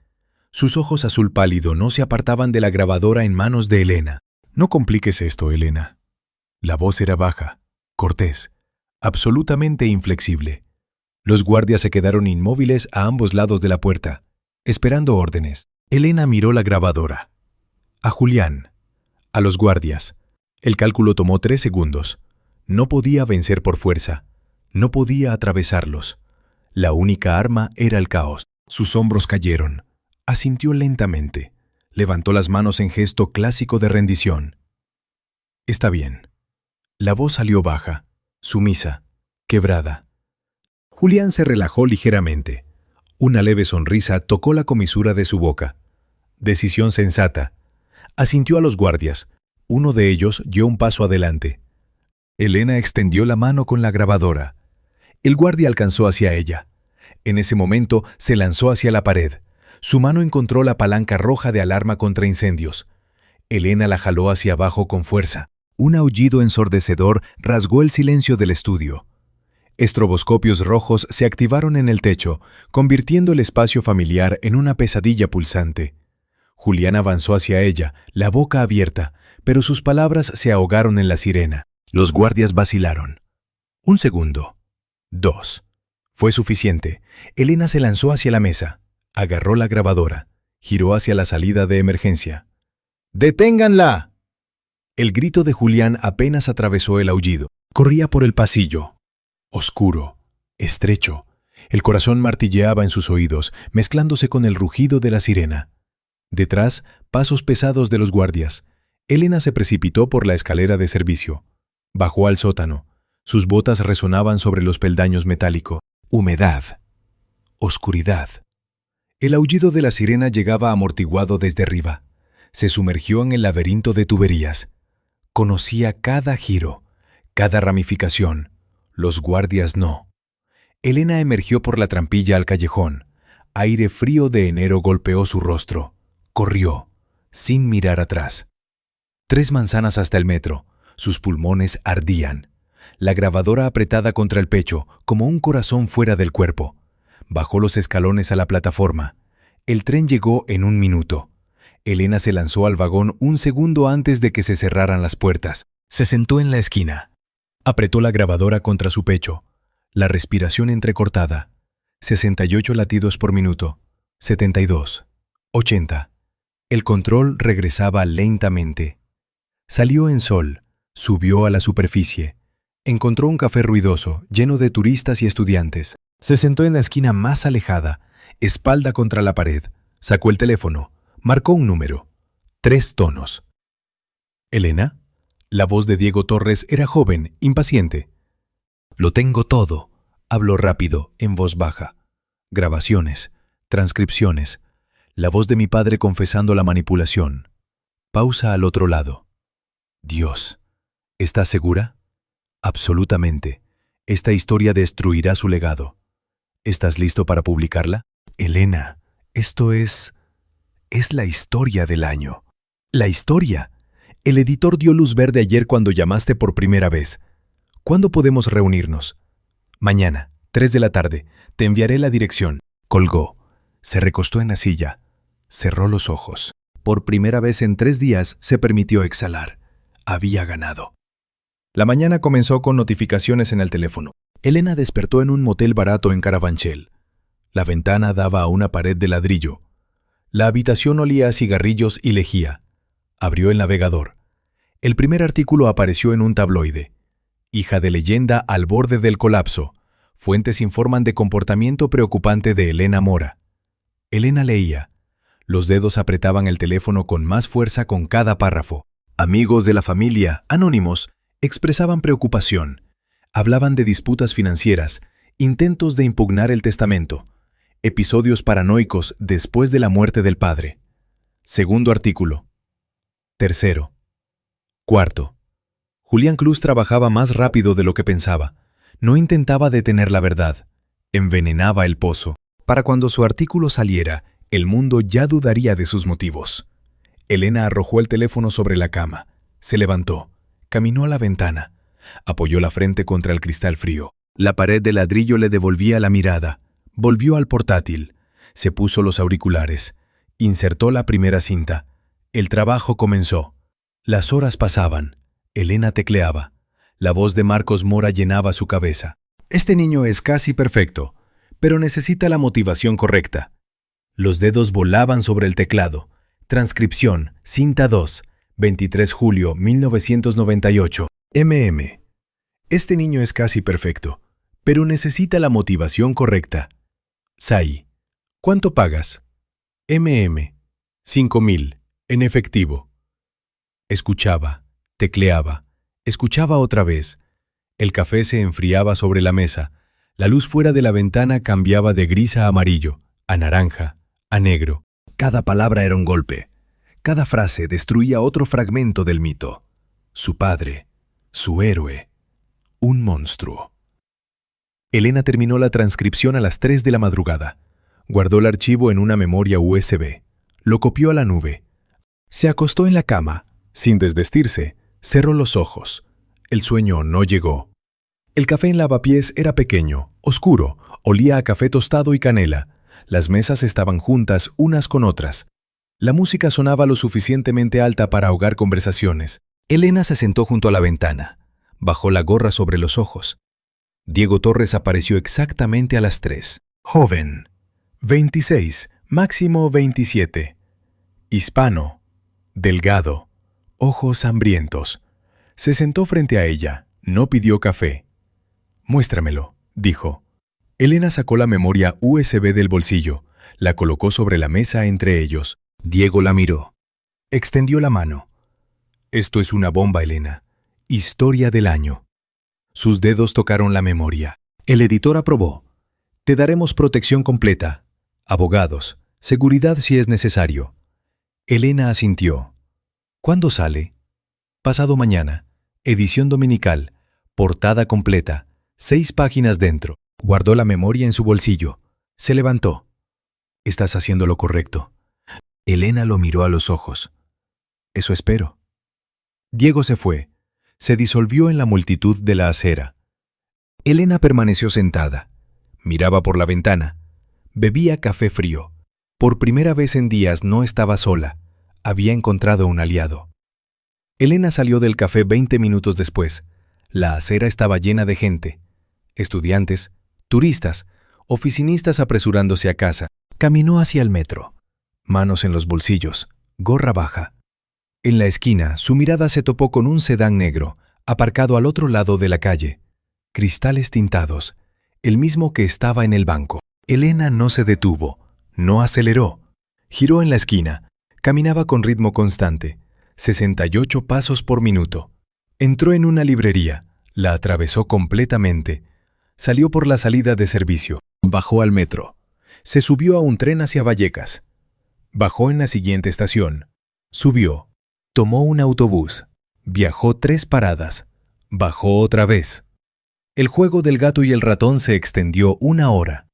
Sus ojos azul pálido no se apartaban de la grabadora en manos de Elena. No compliques esto, Elena. La voz era baja, cortés, absolutamente inflexible. Los guardias se quedaron inmóviles a ambos lados de la puerta, esperando órdenes. Elena miró la grabadora. A Julián. A los guardias. El cálculo tomó 3 segundos. No podía vencer por fuerza. No podía atravesarlos. La única arma era el caos. Sus hombros cayeron. Asintió lentamente. Levantó las manos en gesto clásico de rendición. Está bien. La voz salió baja, sumisa, quebrada. Julián se relajó ligeramente. Una leve sonrisa tocó la comisura de su boca. Decisión sensata. Asintió a los guardias. Uno de ellos dio un paso adelante. Elena extendió la mano con la grabadora. El guardia alcanzó hacia ella. En ese momento se lanzó hacia la pared. Su mano encontró la palanca roja de alarma contra incendios. Elena la jaló hacia abajo con fuerza. Un aullido ensordecedor rasgó el silencio del estudio. Estroboscopios rojos se activaron en el techo, convirtiendo el espacio familiar en una pesadilla pulsante. Julián avanzó hacia ella, la boca abierta, pero sus palabras se ahogaron en la sirena. Los guardias vacilaron. 1 segundo. 2. Fue suficiente. Elena se lanzó hacia la mesa, agarró la grabadora, giró hacia la salida de emergencia. ¡Deténganla! El grito de Julián apenas atravesó el aullido. Corría por el pasillo. Oscuro, estrecho. El corazón martilleaba en sus oídos, mezclándose con el rugido de la sirena. Detrás, pasos pesados de los guardias. Elena se precipitó por la escalera de servicio. Bajó al sótano. Sus botas resonaban sobre los peldaños metálicos. Humedad. Oscuridad. El aullido de la sirena llegaba amortiguado desde arriba. Se sumergió en el laberinto de tuberías. Conocía cada giro, cada ramificación. Los guardias no. Elena emergió por la trampilla al callejón. Aire frío de enero golpeó su rostro. Corrió, sin mirar atrás. 3 manzanas hasta el metro. Sus pulmones ardían. La grabadora apretada contra el pecho, como un corazón fuera del cuerpo. Bajó los escalones a la plataforma. El tren llegó en 1 minuto. Elena se lanzó al vagón 1 segundo antes de que se cerraran las puertas. Se sentó en la esquina. Apretó la grabadora contra su pecho. La respiración entrecortada. 68 latidos por minuto. 72. 80. El control regresaba lentamente. Salió en sol. Subió a la superficie. Encontró un café ruidoso, lleno de turistas y estudiantes. Se sentó en la esquina más alejada, espalda contra la pared. Sacó el teléfono. Marcó un número. 3 tonos. ¿Elena? La voz de Diego Torres era joven, impaciente. Lo tengo todo. Habló rápido, en voz baja. Grabaciones, transcripciones. La voz de mi padre confesando la manipulación. Pausa al otro lado. Dios. ¿Estás segura? Absolutamente. Esta historia destruirá su legado. ¿Estás listo para publicarla? Elena, esto es la historia del año. La historia. El editor dio luz verde ayer cuando llamaste por primera vez. ¿Cuándo podemos reunirnos? Mañana, 3 de la tarde. Te enviaré la dirección. Colgó. Se recostó en la silla. Cerró los ojos. Por primera vez en 3 días se permitió exhalar. Había ganado. La mañana comenzó con notificaciones en el teléfono. Elena despertó en un motel barato en Carabanchel. La ventana daba a una pared de ladrillo. La habitación olía a cigarrillos y lejía. Abrió el navegador. El primer artículo apareció en un tabloide. Hija de leyenda al borde del colapso. Fuentes informan de comportamiento preocupante de Elena Mora. Elena leía. Los dedos apretaban el teléfono con más fuerza con cada párrafo. Amigos de la familia, anónimos, expresaban preocupación. Hablaban de disputas financieras, intentos de impugnar el testamento, episodios paranoicos después de la muerte del padre. Segundo artículo. Tercero. Cuarto. Julián Cruz trabajaba más rápido de lo que pensaba. No intentaba detener la verdad. Envenenaba el pozo. Para cuando su artículo saliera, el mundo ya dudaría de sus motivos. Elena arrojó el teléfono sobre la cama. Se levantó. Caminó a la ventana. Apoyó la frente contra el cristal frío. La pared de ladrillo le devolvía la mirada. Volvió al portátil. Se puso los auriculares. Insertó la primera cinta. El trabajo comenzó. Las horas pasaban. Elena tecleaba. La voz de Marcos Mora llenaba su cabeza. Este niño es casi perfecto, pero necesita la motivación correcta. Los dedos volaban sobre el teclado. Transcripción, cinta 2, 23 julio 1998. Este niño es casi perfecto, pero necesita la motivación correcta. Sai. ¿Cuánto pagas? 5,000, en efectivo. Escuchaba, tecleaba, escuchaba otra vez. El café se enfriaba sobre la mesa. La luz fuera de la ventana cambiaba de gris a amarillo, a naranja, a negro. Cada palabra era un golpe. Cada frase destruía otro fragmento del mito. Su padre, su héroe, un monstruo. Elena terminó la transcripción a las 3 de la madrugada. Guardó el archivo en una memoria USB. Lo copió a la nube. Se acostó en la cama. Sin desvestirse, cerró los ojos. El sueño no llegó. El café en lavapiés era pequeño, oscuro, olía a café tostado y canela. Las mesas estaban juntas unas con otras. La música sonaba lo suficientemente alta para ahogar conversaciones. Elena se sentó junto a la ventana. Bajó la gorra sobre los ojos. Diego Torres apareció exactamente a las 3. Joven. 26, máximo 27. Hispano. Delgado. Ojos hambrientos. Se sentó frente a ella. No pidió café. Muéstramelo, dijo. Elena sacó la memoria USB del bolsillo. La colocó sobre la mesa entre ellos. Diego la miró. Extendió la mano. Esto es una bomba, Elena. Historia del año. Sus dedos tocaron la memoria. El editor aprobó. Te daremos protección completa. Abogados. Seguridad si es necesario. Elena asintió. ¿Cuándo sale? Pasado mañana. Edición dominical. Portada completa. 6 páginas dentro. Guardó la memoria en su bolsillo. Se levantó. Estás haciendo lo correcto. Elena lo miró a los ojos. Eso espero. Diego se fue. Se disolvió en la multitud de la acera. Elena permaneció sentada. Miraba por la ventana. Bebía café frío. Por primera vez en días no estaba sola. Había encontrado un aliado. Elena salió del café 20 minutos después. La acera estaba llena de gente. Estudiantes, turistas, oficinistas apresurándose a casa. Caminó hacia el metro. Manos en los bolsillos, gorra baja. En la esquina, su mirada se topó con un sedán negro, aparcado al otro lado de la calle. Cristales tintados, el mismo que estaba en el banco. Elena no se detuvo, no aceleró. Giró en la esquina, caminaba con ritmo constante, 68 pasos por minuto. Entró en una librería, la atravesó completamente. Salió por la salida de servicio, bajó al metro. Se subió a un tren hacia Vallecas. Bajó en la siguiente estación. Subió. Tomó un autobús. Viajó 3 paradas. Bajó otra vez. El juego del gato y el ratón se extendió 1 hora.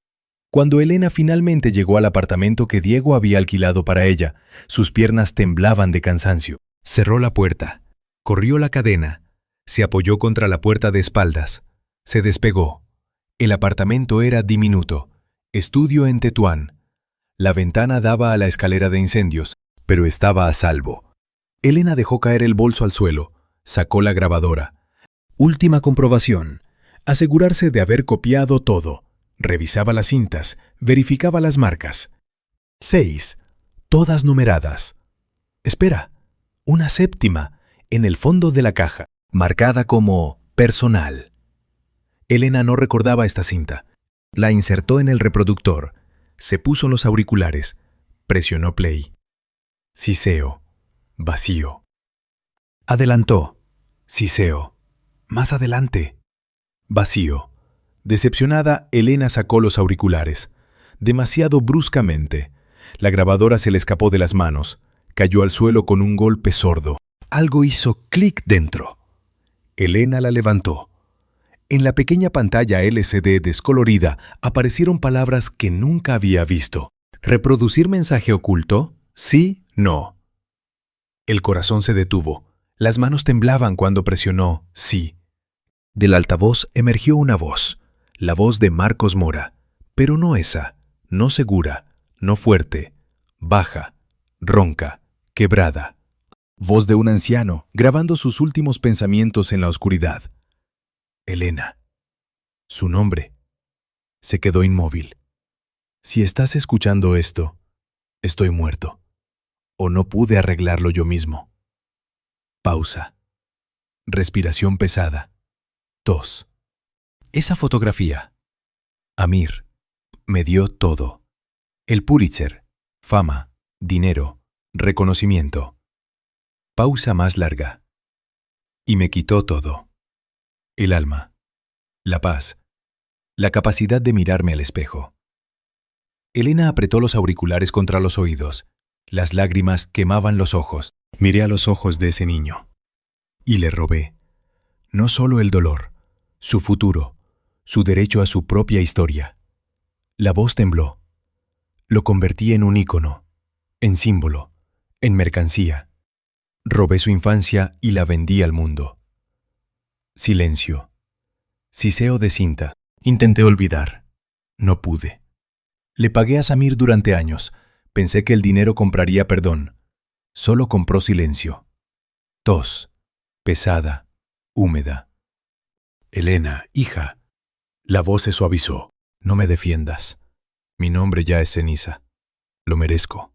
Cuando Elena finalmente llegó al apartamento que Diego había alquilado para ella, sus piernas temblaban de cansancio. Cerró la puerta. Corrió la cadena. Se apoyó contra la puerta de espaldas. Se despegó. El apartamento era diminuto. Estudio en Tetuán. La ventana daba a la escalera de incendios, pero estaba a salvo. Elena dejó caer el bolso al suelo, sacó la grabadora. Última comprobación. Asegurarse de haber copiado todo. Revisaba las cintas, verificaba las marcas. 6. Todas numeradas. Espera, una séptima, en el fondo de la caja, marcada como personal. Elena no recordaba esta cinta. La insertó en el reproductor, se puso los auriculares, presionó play. Siseo. Vacío. Adelantó. Siseo. Más adelante. Vacío. Decepcionada, Elena sacó los auriculares. Demasiado bruscamente. La grabadora se le escapó de las manos. Cayó al suelo con un golpe sordo. Algo hizo clic dentro. Elena la levantó. En la pequeña pantalla LCD descolorida aparecieron palabras que nunca había visto. ¿Reproducir mensaje oculto? Sí, no. El corazón se detuvo. Las manos temblaban cuando presionó sí. Del altavoz emergió una voz. La voz de Marcos Mora. Pero no esa. No segura. No fuerte. Baja. Ronca. Quebrada. Voz de un anciano, grabando sus últimos pensamientos en la oscuridad. Elena. Su nombre. Se quedó inmóvil. Si estás escuchando esto, estoy muerto. O no pude arreglarlo yo mismo. Pausa. Respiración pesada. Tos. Esa fotografía. Amir. Me dio todo. El Pulitzer. Fama. Dinero. Reconocimiento. Pausa más larga. Y me quitó todo. El alma. La paz. La capacidad de mirarme al espejo. Elena apretó los auriculares contra los oídos. Las lágrimas quemaban los ojos. Miré a los ojos de ese niño. Y le robé. No solo el dolor, su futuro, su derecho a su propia historia. La voz tembló. Lo convertí en un ícono, en símbolo, en mercancía. Robé su infancia y la vendí al mundo. Silencio. Siseo de cinta. Intenté olvidar. No pude. Le pagué a Samir durante años. Pensé que el dinero compraría perdón. Solo compró silencio. Tos. Pesada. Húmeda. Elena, hija. La voz se suavizó. No me defiendas. Mi nombre ya es ceniza. Lo merezco.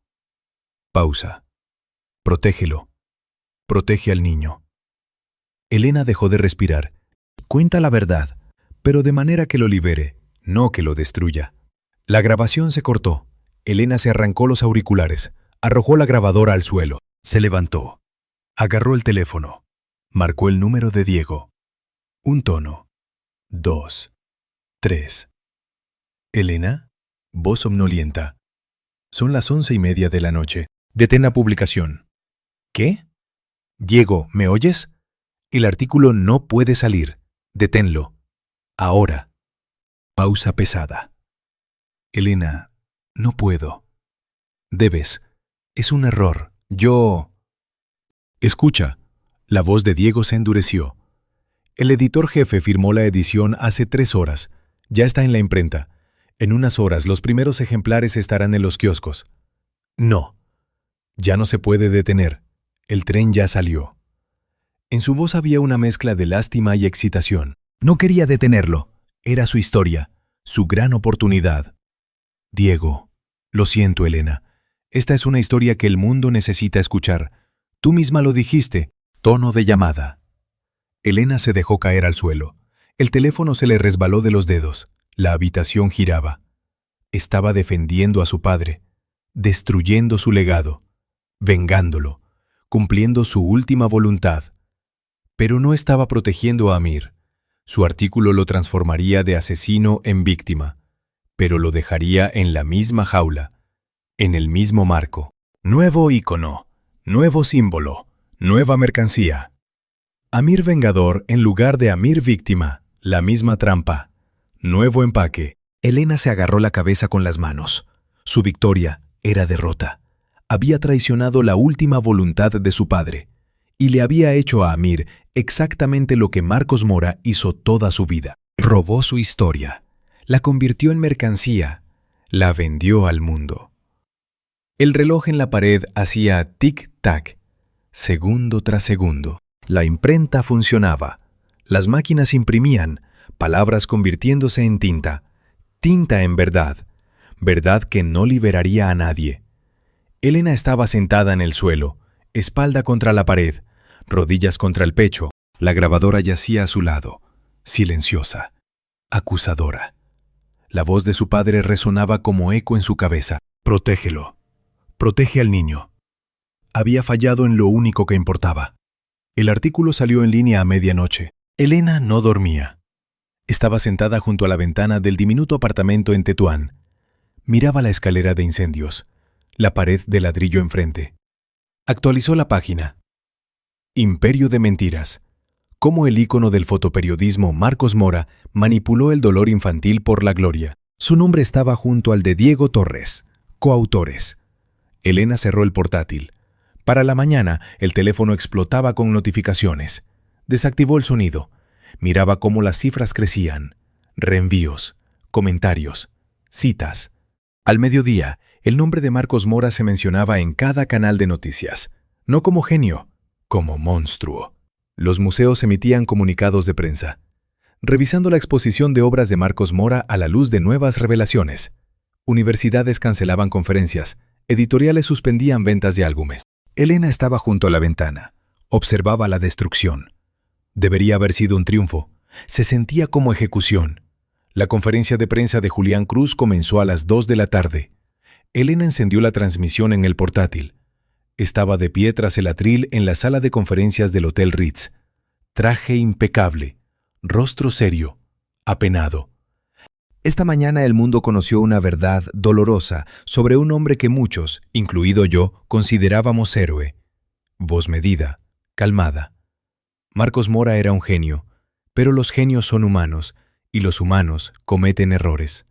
Pausa. Protégelo. Protege al niño. Elena dejó de respirar. Cuenta la verdad, pero de manera que lo libere, no que lo destruya. La grabación se cortó. Elena se arrancó los auriculares, arrojó la grabadora al suelo. Se levantó. Agarró el teléfono. Marcó el número de Diego. Un tono. 2. 3. Elena, voz somnolienta. Son las 11:30 de la noche. Detén la publicación. ¿Qué? Diego, ¿me oyes? El artículo no puede salir. Deténlo. Ahora. Pausa pesada. Elena, no puedo. Debes. Es un error. Yo... Escucha. La voz de Diego se endureció. El editor jefe firmó la edición hace 3 horas. Ya está en la imprenta. En unas horas los primeros ejemplares estarán en los kioscos. No. Ya no se puede detener. El tren ya salió. En su voz había una mezcla de lástima y excitación. No quería detenerlo. Era su historia, su gran oportunidad. Diego, lo siento, Elena. Esta es una historia que el mundo necesita escuchar. Tú misma lo dijiste. Tono de llamada. Elena se dejó caer al suelo. El teléfono se le resbaló de los dedos. La habitación giraba. Estaba defendiendo a su padre, destruyendo su legado, vengándolo, cumpliendo su última voluntad. Pero no estaba protegiendo a Amir. Su artículo lo transformaría de asesino en víctima, pero lo dejaría en la misma jaula, en el mismo marco. Nuevo ícono, nuevo símbolo, nueva mercancía. Amir vengador en lugar de Amir víctima, la misma trampa. Nuevo empaque. Elena se agarró la cabeza con las manos. Su victoria era derrota. Había traicionado la última voluntad de su padre y le había hecho a Amir exactamente lo que Marcos Mora hizo toda su vida. Robó su historia, la convirtió en mercancía, la vendió al mundo. El reloj en la pared hacía tic-tac, segundo tras segundo. La imprenta funcionaba. Las máquinas imprimían, palabras convirtiéndose en tinta. Tinta en verdad. Verdad que no liberaría a nadie. Elena estaba sentada en el suelo, espalda contra la pared, rodillas contra el pecho. La grabadora yacía a su lado, silenciosa, acusadora. La voz de su padre resonaba como eco en su cabeza. Protégelo. Protege al niño. Había fallado en lo único que importaba. El artículo salió en línea a medianoche. Elena no dormía. Estaba sentada junto a la ventana del diminuto apartamento en Tetuán. Miraba la escalera de incendios, la pared de ladrillo enfrente. Actualizó la página. Imperio de mentiras. Cómo el ícono del fotoperiodismo Marcos Mora manipuló el dolor infantil por la gloria. Su nombre estaba junto al de Diego Torres, coautores. Elena cerró el portátil. Para la mañana, el teléfono explotaba con notificaciones. Desactivó el sonido. Miraba cómo las cifras crecían. Reenvíos, comentarios, citas. Al mediodía, el nombre de Marcos Mora se mencionaba en cada canal de noticias. No como genio, como monstruo. Los museos emitían comunicados de prensa, revisando la exposición de obras de Marcos Mora a la luz de nuevas revelaciones. Universidades cancelaban conferencias, editoriales suspendían ventas de álbumes. Elena estaba junto a la ventana, observaba la destrucción. Debería haber sido un triunfo. Se sentía como ejecución. La conferencia de prensa de Julián Cruz comenzó a las 2 de la tarde. Elena encendió la transmisión en el portátil. Estaba de pie tras el atril en la sala de conferencias del Hotel Ritz. Traje impecable, rostro serio, apenado. Esta mañana el mundo conoció una verdad dolorosa sobre un hombre que muchos, incluido yo, considerábamos héroe. Voz medida, calmada. Marcos Mora era un genio, pero los genios son humanos, y los humanos cometen errores.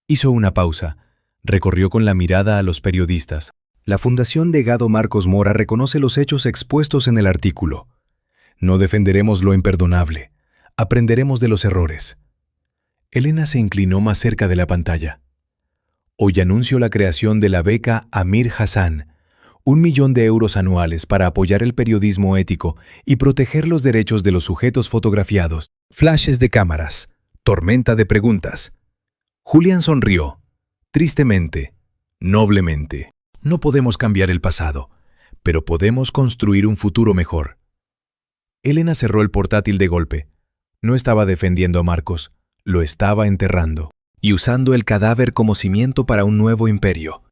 Hizo una pausa, recorrió con la mirada a los periodistas. La Fundación Legado Marcos Mora reconoce los hechos expuestos en el artículo. No defenderemos lo imperdonable, aprenderemos de los errores. Elena se inclinó más cerca de la pantalla. Hoy anuncio la creación de la beca Amir Hassan, 1 millón de euros anuales para apoyar el periodismo ético y proteger los derechos de los sujetos fotografiados. Flashes de cámaras, tormenta de preguntas. Julián sonrió, tristemente, noblemente. No podemos cambiar el pasado, pero podemos construir un futuro mejor. Elena cerró el portátil de golpe. No estaba defendiendo a Marcos, lo estaba enterrando y usando el cadáver como cimiento para un nuevo imperio.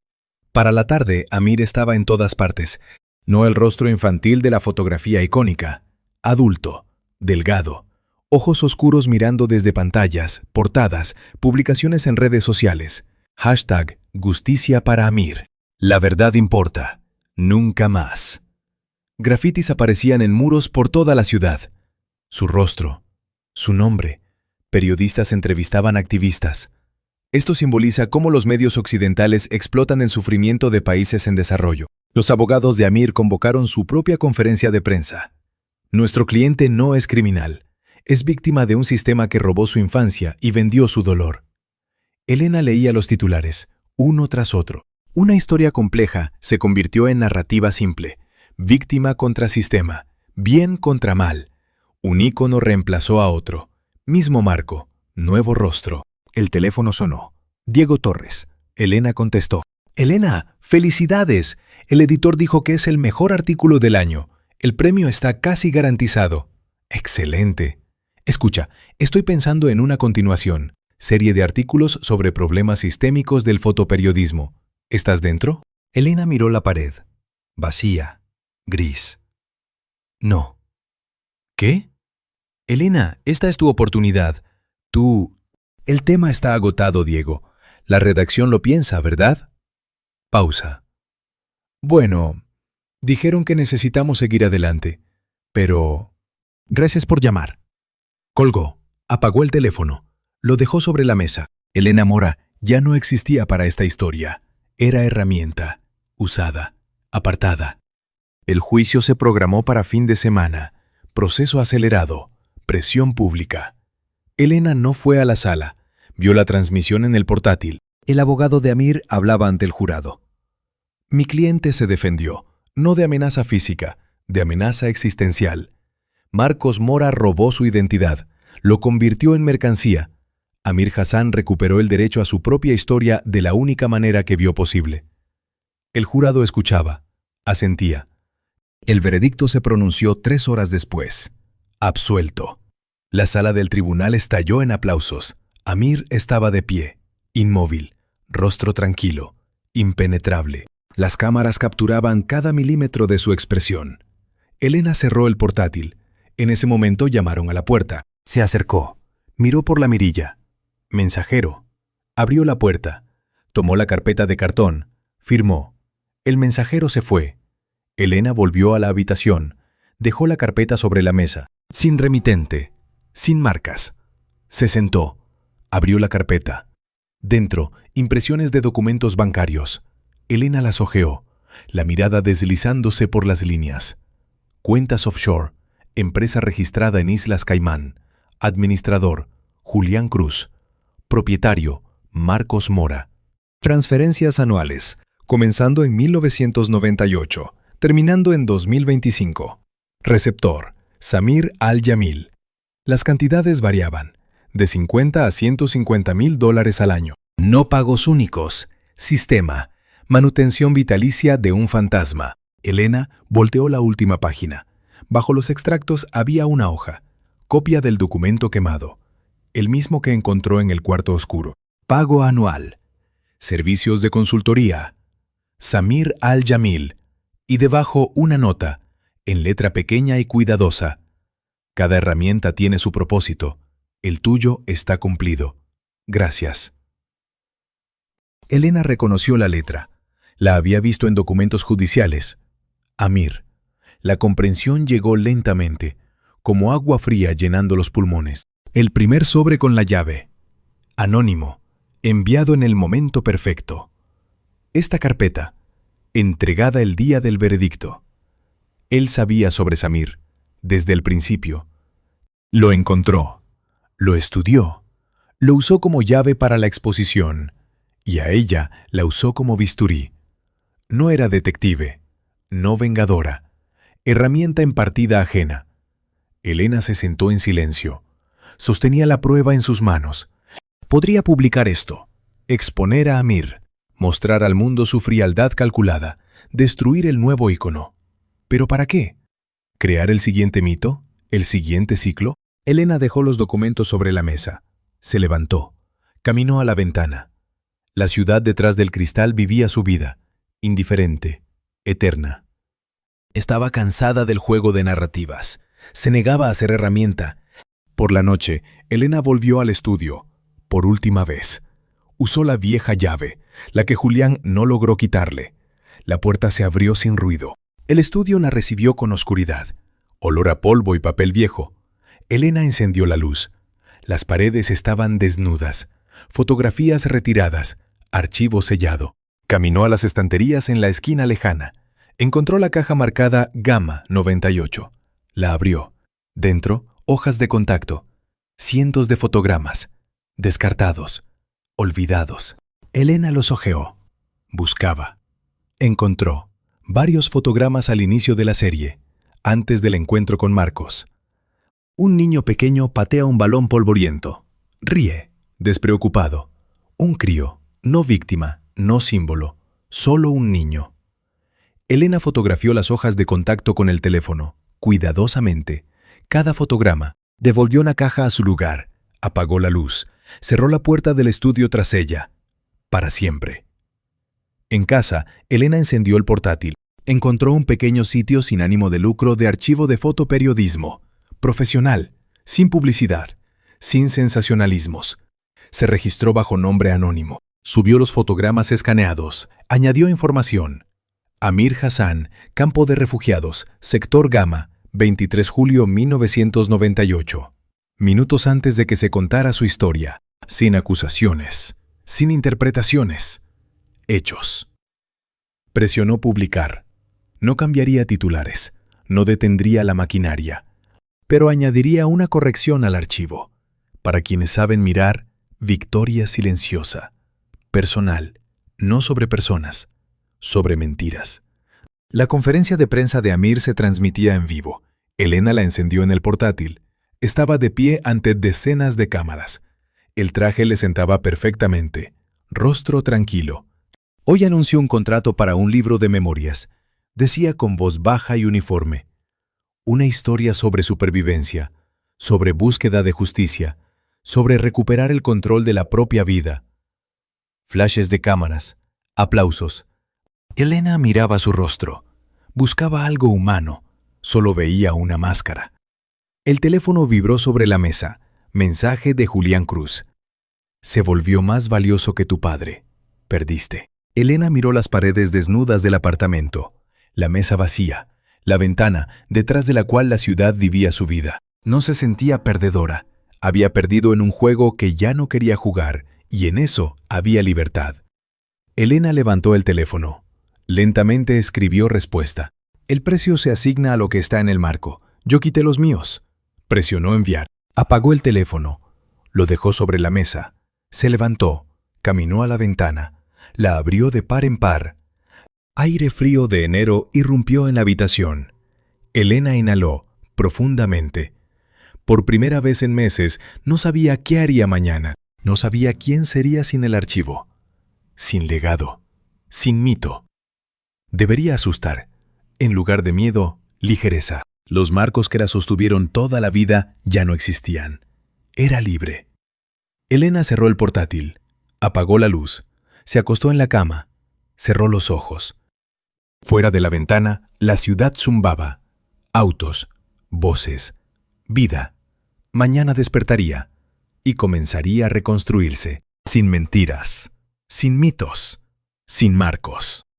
Para la tarde, Amir estaba en todas partes. No el rostro infantil de la fotografía icónica. Adulto, delgado, ojos oscuros mirando desde pantallas, portadas, publicaciones en redes sociales. #Justicia para Amir. La verdad importa. Nunca más. Grafitis aparecían en muros por toda la ciudad. Su rostro, su nombre. Periodistas entrevistaban activistas. Esto simboliza cómo los medios occidentales explotan el sufrimiento de países en desarrollo. Los abogados de Amir convocaron su propia conferencia de prensa. Nuestro cliente no es criminal. Es víctima de un sistema que robó su infancia y vendió su dolor. Elena leía los titulares, uno tras otro. Una historia compleja se convirtió en narrativa simple. Víctima contra sistema. Bien contra mal. Un ícono reemplazó a otro. Mismo marco. Nuevo rostro. El teléfono sonó. Diego Torres. Elena contestó. Elena, felicidades. El editor dijo que es el mejor artículo del año. El premio está casi garantizado. Excelente. Escucha, estoy pensando en una continuación. Serie de artículos sobre problemas sistémicos del fotoperiodismo. ¿Estás dentro? Elena miró la pared. Vacía. Gris. No. ¿Qué? Elena, esta es tu oportunidad. Tú... El tema está agotado, Diego. La redacción lo piensa, ¿verdad? Pausa. Bueno, dijeron que necesitamos seguir adelante, pero... Gracias por llamar. Colgó, apagó el teléfono, lo dejó sobre la mesa. Elena Mora ya no existía para esta historia. Era herramienta, usada, apartada. El juicio se programó para fin de semana. Proceso acelerado, presión pública. Elena no fue a la sala. Vio la transmisión en el portátil. El abogado de Amir hablaba ante el jurado. Mi cliente se defendió, no de amenaza física, de amenaza existencial. Marcos Mora robó su identidad, lo convirtió en mercancía. Amir Hassan recuperó el derecho a su propia historia de la única manera que vio posible. El jurado escuchaba, asentía. El veredicto se pronunció 3 horas después. Absuelto. La sala del tribunal estalló en aplausos. Amir estaba de pie, inmóvil, rostro tranquilo, impenetrable. Las cámaras capturaban cada milímetro de su expresión. Elena cerró el portátil. En ese momento llamaron a la puerta. Se acercó, miró por la mirilla. Mensajero. Abrió la puerta, tomó la carpeta de cartón, firmó. El mensajero se fue. Elena volvió a la habitación, dejó la carpeta sobre la mesa, sin remitente, sin marcas. Se sentó, abrió la carpeta. Dentro, impresiones de documentos bancarios. Elena las hojeó, la mirada deslizándose por las líneas. Cuentas offshore, empresa registrada en Islas Caimán. Administrador, Julián Cruz. Propietario, Marcos Mora. Transferencias anuales, comenzando en 1998, terminando en 2025. Receptor, Samir Al-Yamil. Las cantidades variaban, de 50 a 150 mil dólares al año. No pagos únicos. Sistema. Manutención vitalicia de un fantasma. Elena volteó la última página. Bajo los extractos había una hoja. Copia del documento quemado. El mismo que encontró en el cuarto oscuro. Pago anual. Servicios de consultoría. Samir Al-Yamil. Y debajo una nota, en letra pequeña y cuidadosa. Cada herramienta tiene su propósito. El tuyo está cumplido. Gracias. Elena reconoció la letra. La había visto en documentos judiciales. Amir. La comprensión llegó lentamente, como agua fría llenando los pulmones. El primer sobre con la llave. Anónimo. Enviado en el momento perfecto. Esta carpeta. Entregada el día del veredicto. Él sabía sobre Samir, desde el principio. Lo encontró. Lo estudió. Lo usó como llave para la exposición. Y a ella la usó como bisturí. No era detective, no vengadora, herramienta en partida ajena. Elena se sentó en silencio. Sostenía la prueba en sus manos. Podría publicar esto, exponer a Amir, mostrar al mundo su frialdad calculada, destruir el nuevo ícono. ¿Pero para qué? ¿Crear el siguiente mito? ¿El siguiente ciclo? Elena dejó los documentos sobre la mesa. Se levantó. Caminó a la ventana. La ciudad detrás del cristal vivía su vida, indiferente, eterna. Estaba cansada del juego de narrativas. Se negaba a ser herramienta. Por la noche, Elena volvió al estudio. Por última vez. Usó la vieja llave, la que Julián no logró quitarle. La puerta se abrió sin ruido. El estudio la recibió con oscuridad. Olor a polvo y papel viejo. Elena encendió la luz. Las paredes estaban desnudas. Fotografías retiradas. Archivo sellado. Caminó a las estanterías en la esquina lejana. Encontró la caja marcada Gamma 98. La abrió. Dentro, hojas de contacto. Cientos de fotogramas. Descartados. Olvidados. Elena los hojeó. Buscaba. Encontró varios fotogramas al inicio de la serie, antes del encuentro con Marcos. Un niño pequeño patea un balón polvoriento. Ríe, despreocupado. Un crío, no víctima, no símbolo, solo un niño. Elena fotografió las hojas de contacto con el teléfono, cuidadosamente. Cada fotograma. Devolvió una caja a su lugar. Apagó la luz. Cerró la puerta del estudio tras ella. Para siempre. En casa, Elena encendió el portátil. Encontró un pequeño sitio sin ánimo de lucro de archivo de fotoperiodismo. Profesional, sin publicidad, sin sensacionalismos. Se registró bajo nombre anónimo. Subió los fotogramas escaneados. Añadió información. Amir Hassan, Campo de Refugiados, Sector Gamma, 23 julio 1998. Minutos antes de que se contara su historia. Sin acusaciones, sin interpretaciones. Hechos. Presionó publicar. No cambiaría titulares, no detendría la maquinaria, pero añadiría una corrección al archivo. Para quienes saben mirar, victoria silenciosa. Personal, no sobre personas. sobre mentiras. La conferencia de prensa de Amir se transmitía en vivo. Elena la encendió en el portátil. Estaba de pie ante decenas de cámaras. El traje le sentaba perfectamente. Rostro tranquilo. Hoy anunció un contrato para un libro de memorias. Decía con voz baja y uniforme. Una historia sobre supervivencia, sobre búsqueda de justicia, sobre recuperar el control de la propia vida. Flashes de cámaras, aplausos. Elena miraba su rostro. Buscaba algo humano. Solo veía una máscara. El teléfono vibró sobre la mesa. Mensaje de Julián Cruz. Se volvió más valioso que tu padre. Perdiste. Elena miró las paredes desnudas del apartamento. La mesa vacía. La ventana, detrás de la cual la ciudad vivía su vida. No se sentía perdedora. Había perdido en un juego que ya no quería jugar, y en eso había libertad. Elena levantó el teléfono. Lentamente escribió respuesta. El precio se asigna a lo que está en el marco. Yo quité los míos. Presionó enviar. Apagó el teléfono. Lo dejó sobre la mesa. Se levantó. Caminó a la ventana. La abrió de par en par. Aire frío de enero irrumpió en la habitación. Elena inhaló profundamente. Por primera vez en meses, no sabía qué haría mañana. No sabía quién sería sin el archivo. Sin legado. Sin mito. Debería asustar. En lugar de miedo, ligereza. Los marcos que la sostuvieron toda la vida ya no existían. Era libre. Elena cerró el portátil. Apagó la luz. Se acostó en la cama. Cerró los ojos. Fuera de la ventana, la ciudad zumbaba. Autos, voces, vida. Mañana despertaría y comenzaría a reconstruirse. Sin mentiras, sin mitos, sin marcos.